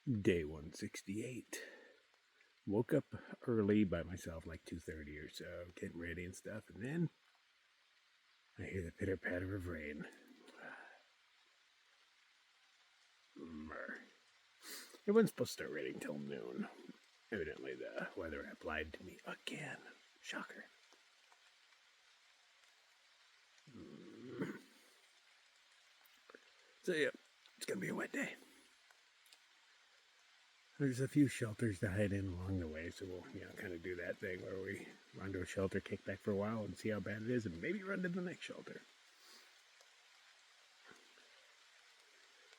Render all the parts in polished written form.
Day 168. Woke up early by myself, like 2:30 or so, getting ready and stuff, and then I hear the pitter-patter of rain. It wasn't supposed to start raining till noon. Evidently the weather app lied to me again. Shocker. So yeah, it's gonna be a wet day. There's a few shelters to hide in along the way, so we'll, kind of do that thing where we run to a shelter, kick back for a while, and see how bad it is, and maybe run to the next shelter.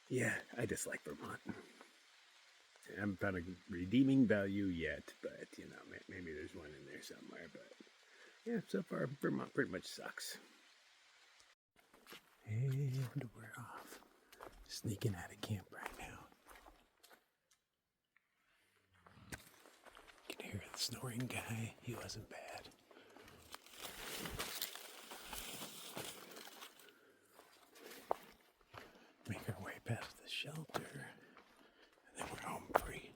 Yeah, I dislike Vermont. I haven't found a redeeming value yet, but, maybe there's one in there somewhere, but yeah, so far, Vermont pretty much sucks. And we're off. Sneaking out of camp right now. You can hear the snoring guy. He wasn't bad. Make our way past the shelter, and then we're home free.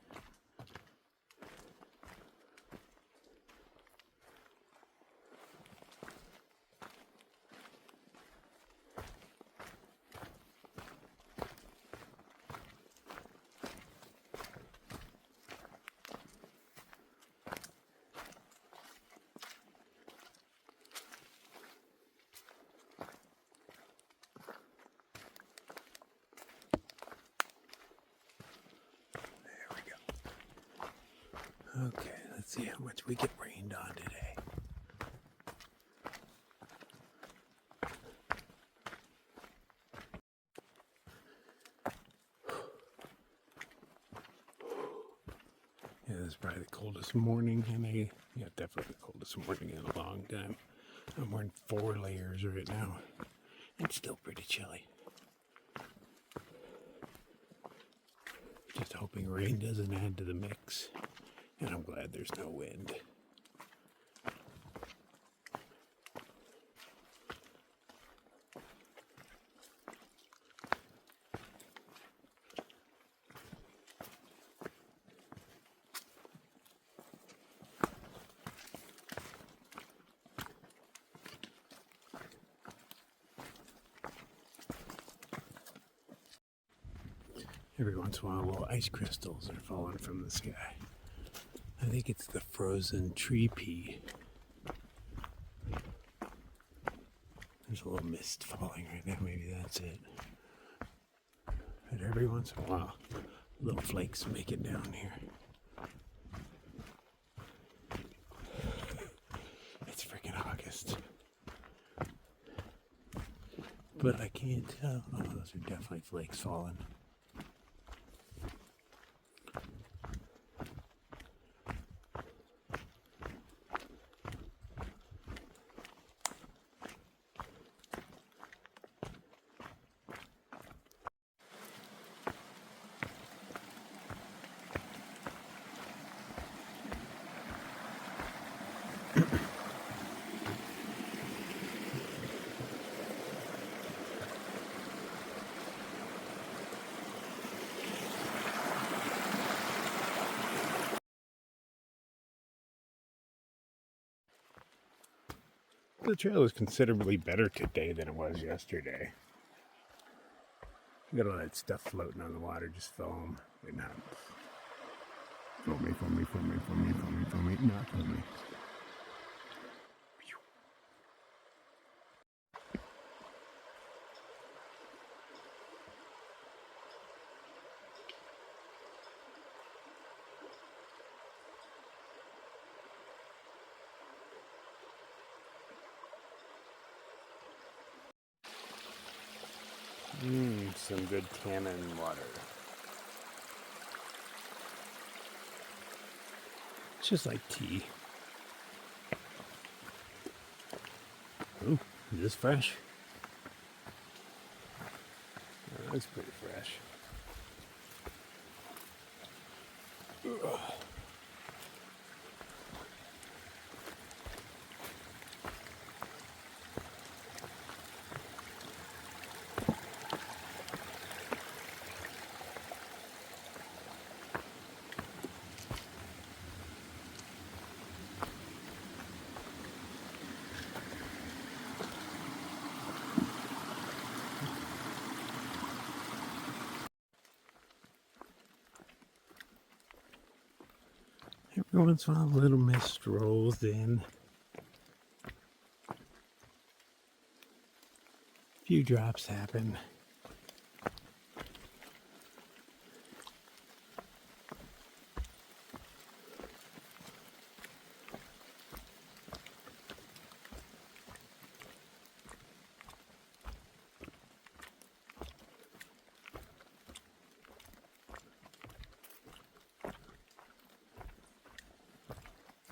Okay, let's see how much we get rained on today. Yeah, this is probably the coldest morning definitely the coldest morning in a long time. I'm wearing 4 layers right now. It's still pretty chilly. Just hoping rain doesn't add to the mix. And I'm glad there's no wind. Every once in a while, little ice crystals are falling from the sky. I think it's the frozen tree pea. There's a little mist falling right now. Maybe that's it. But every once in a while, little flakes make it down here. It's freaking August. But I can't tell. Oh, those are definitely flakes falling. The trail is considerably better today than it was yesterday. Got all that stuff floating on the water, just foam. Wait, not foamy, not foamy. Some good cannon water. It's just like tea. Oh, is this fresh? Oh, that's pretty fresh. Ugh. Every once in a while, a little mist rolls in. A few drops happen.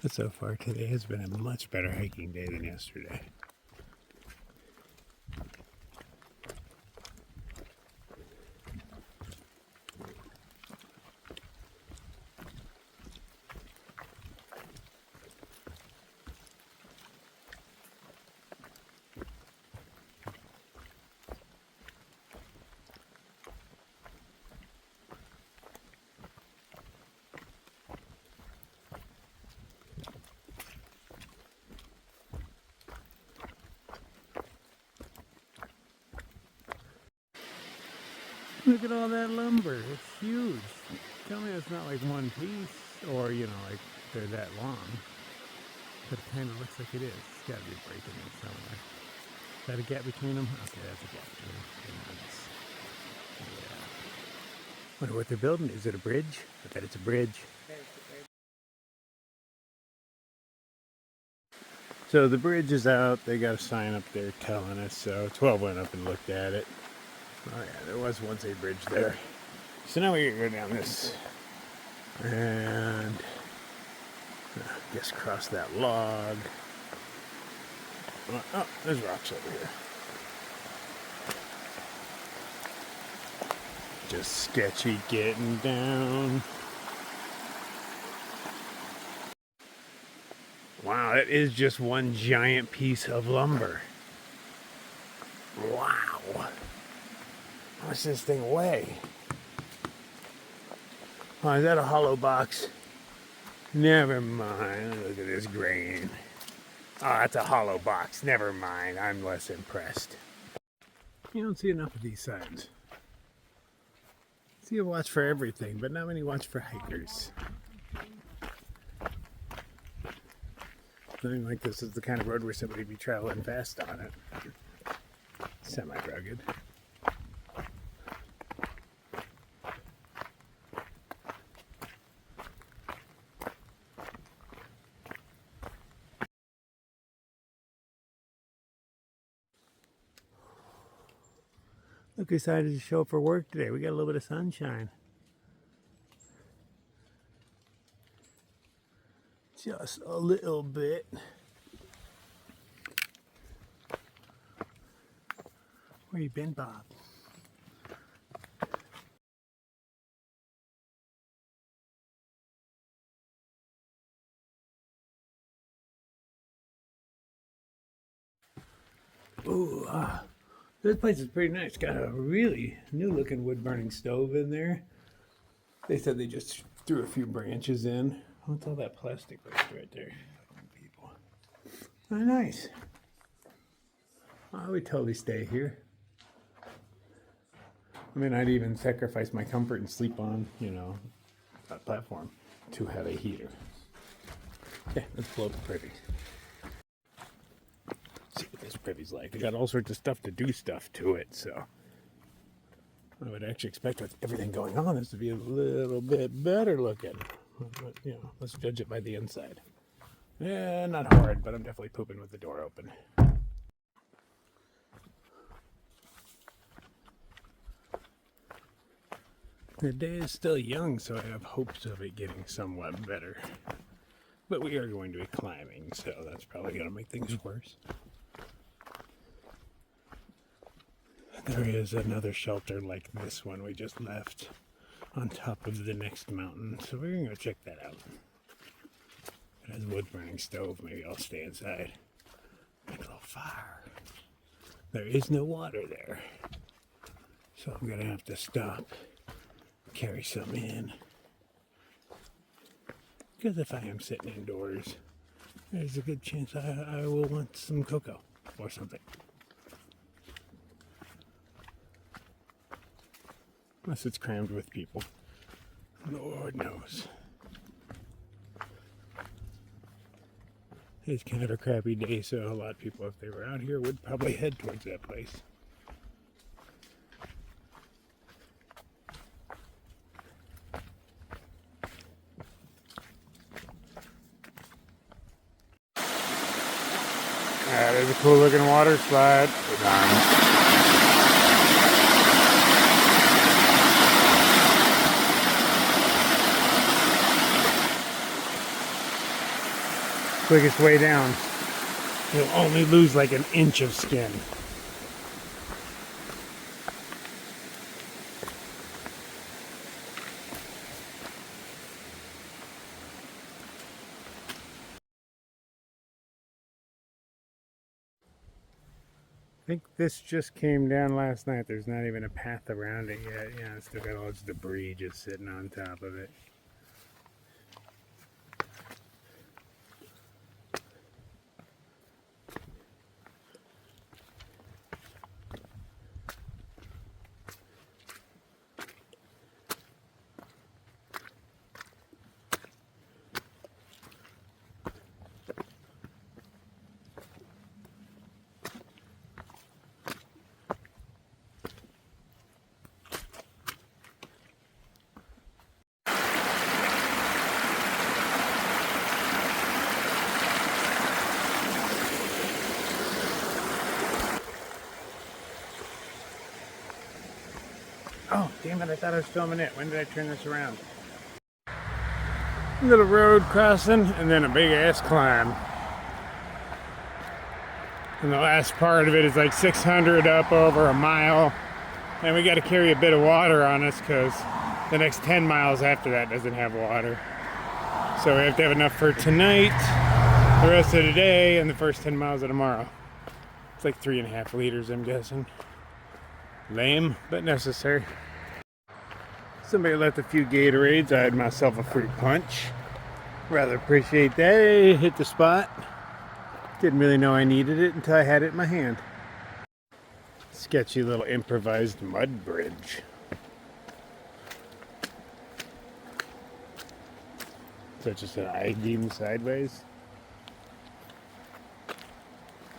But so far today has been a much better hiking day than yesterday. Look at all that lumber. It's huge. Tell me it's not like one piece or, you know, like they're that long. But it kind of looks like it is. It's got to be breaking in somewhere. Is that a gap between them? Okay, that's a gap between them. Nice. Yeah. Wonder what they're building. Is it a bridge? I bet it's a bridge. So the bridge is out. They got a sign up there telling us. So 12 went up and looked at it. Oh yeah, there was once a bridge there. So now we're gonna go down this and I guess cross that log. Oh, there's rocks over here. Just sketchy getting down. Wow, it is just one giant piece of lumber. Wow. How much does this thing weigh? Oh, is that a hollow box? Never mind. Look at this grain. Oh, that's a hollow box. Never mind. I'm less impressed. You don't see enough of these signs. See a watch for everything, but not many watch for hikers. Something like this is the kind of road where somebody would be traveling fast on it. Semi-rugged. Look, we decided to show up for work today. We got a little bit of sunshine. Just a little bit. Where you been, Bob? Ooh, this place is pretty nice. Got a really new looking wood burning stove in there. They said they just threw a few branches in. What's all that plastic waste right there? People. Oh, nice. I would totally stay here. I mean, I'd even sacrifice my comfort and sleep on, you know, that platform to have a heater. Yeah, let's blow up the privy. See what this privy's like. They got all sorts of stuff to do stuff to it, so I would actually expect with everything going on this to be a little bit better looking. But, you know, let's judge it by the inside. Yeah, not hard, but I'm definitely pooping with the door open. The day is still young, so I have hopes of it getting somewhat better. But we are going to be climbing, so that's probably going to make things worse. There is another shelter like this one we just left on top of the next mountain, so we're going to go check that out. It has a wood burning stove. Maybe I'll stay inside. Make a little fire. There is no water there, so I'm going to have to stop, carry some in. Because if I am sitting indoors, there's a good chance I will want some cocoa or something. Unless it's crammed with people. Lord knows. It's kind of a crappy day, so a lot of people, if they were out here, would probably head towards that place. That is a cool looking water slide. Quickest way down. You'll only lose like an inch of skin. I think this just came down last night. There's not even a path around it yet. Yeah, it's still got all this debris just sitting on top of it. Oh, damn it, I thought I was filming it. When did I turn this around? Little road crossing and then a big ass climb. And the last part of it is like 600 up over a mile. And we got to carry a bit of water on us because the next 10 miles after that doesn't have water. So we have to have enough for tonight, the rest of the day, and the first 10 miles of tomorrow. It's like 3.5 liters, I'm guessing. Lame, but necessary. Somebody left a few Gatorades. I had myself a fruit punch. Rather appreciate that. It hit the spot. Didn't really know I needed it until I had it in my hand. Sketchy little improvised mud bridge. Is that just an eye beam sideways?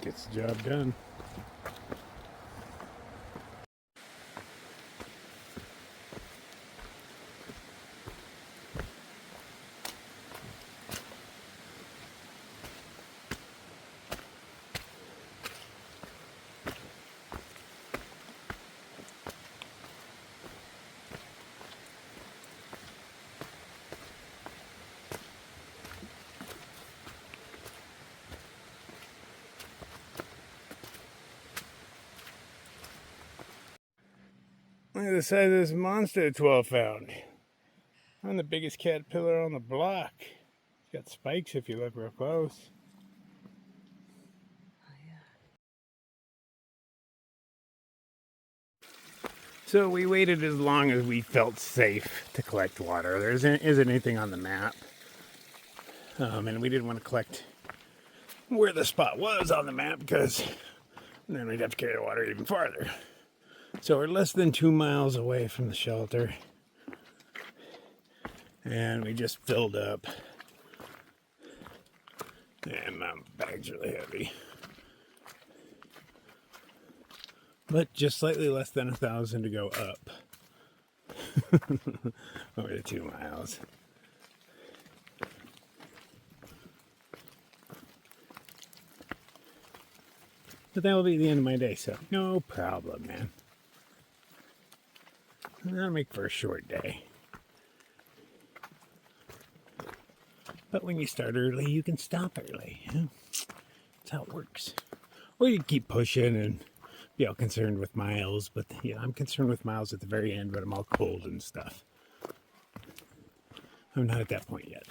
Gets the job done. Look at the size of this monster 12 found. I'm the biggest caterpillar on the block. It's got spikes if you look real close. Oh, yeah. So we waited as long as we felt safe to collect water. There isn't anything on the map. And we didn't want to collect where the spot was on the map because then we'd have to carry the water even farther. So we're less than 2 miles away from the shelter. And we just filled up. And my bag's really heavy. But just slightly less than 1,000 to go up. Over the 2 miles. But that will be the end of my day, so no problem, man. That'll make for a short day. But when you start early, you can stop early. You know? That's how it works. Or you keep pushing and be all concerned with miles. But yeah, I'm concerned with miles at the very end, but I'm all cold and stuff. I'm not at that point yet.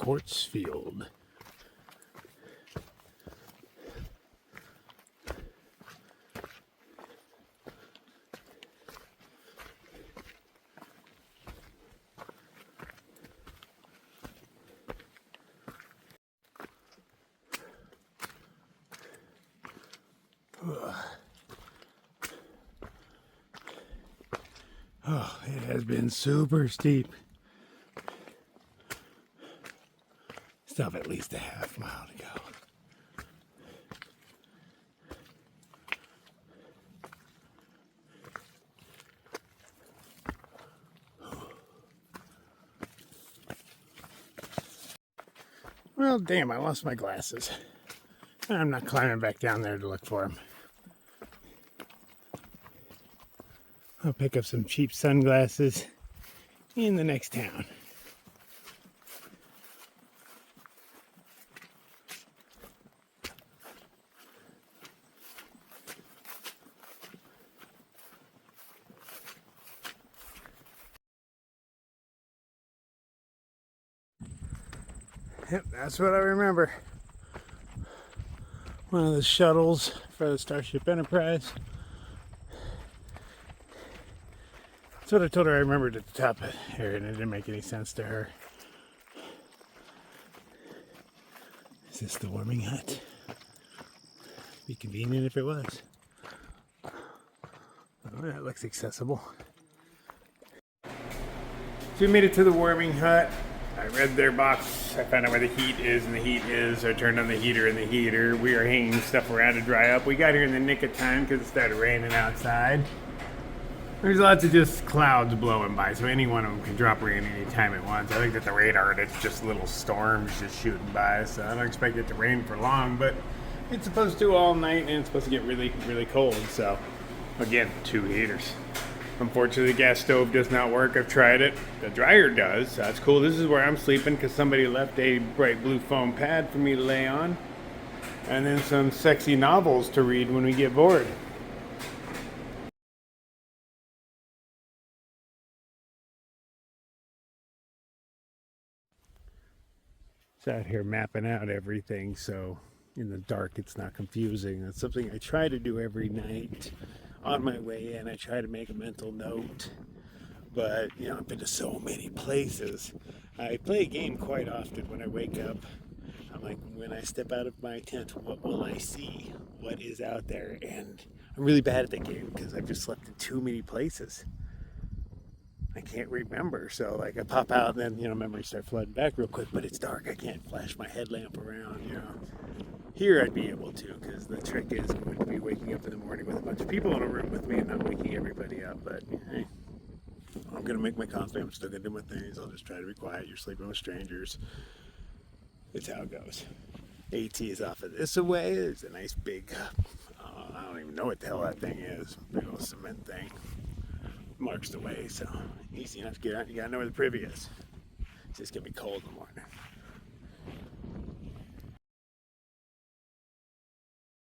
quartz field. Oh, it has been super steep. Still have at least a half mile to go. Well, damn, I lost my glasses. I'm not climbing back down there to look for them. I'll pick up some cheap sunglasses in the next town. Yep, that's what I remember. One of the shuttles for the Starship Enterprise. That's what I told her I remembered at the top of here, and it didn't make any sense to her. Is this the warming hut? Be convenient if it was. Oh, that looks accessible. So we made it to the warming hut. I read their box. I found out where the heat is and the heat is. I turned on the heater and the heater. We are hanging stuff around to dry up. We got here in the nick of time because it started raining outside. There's lots of just clouds blowing by, so any one of them can drop rain anytime it wants. I think that the radar, it's just little storms just shooting by, so I don't expect it to rain for long, but it's supposed to all night and it's supposed to get really, really cold, so again, 2 heaters. Unfortunately, the gas stove does not work. I've tried it. The dryer does, so that's cool. This is where I'm sleeping because somebody left a bright blue foam pad for me to lay on, and then some sexy novels to read when we get bored. It's out here mapping out everything, so in the dark it's not confusing. That's something I try to do every night on my way in. I try to make a mental note, but you know, I've been to so many places. I play a game quite often when I wake up. I'm like, when I step out of my tent, what will I see? What is out there? And I'm really bad at that game because I've just slept in too many places. I can't remember, so like I pop out and then, memories start flooding back real quick, but it's dark. I can't flash my headlamp around, Here I'd be able to, because the trick is going to be waking up in the morning with a bunch of people in a room with me and not waking everybody up, but hey, I'm going to make my coffee. I'm still going to do my things. I'll just try to be quiet. You're sleeping with strangers. It's how it goes. AT is off of this away. There's a nice big, I don't even know what the hell that thing is. Big old cement thing. Marks the way, so easy enough to get out. You gotta know where the privy is. It's just gonna be cold in the morning.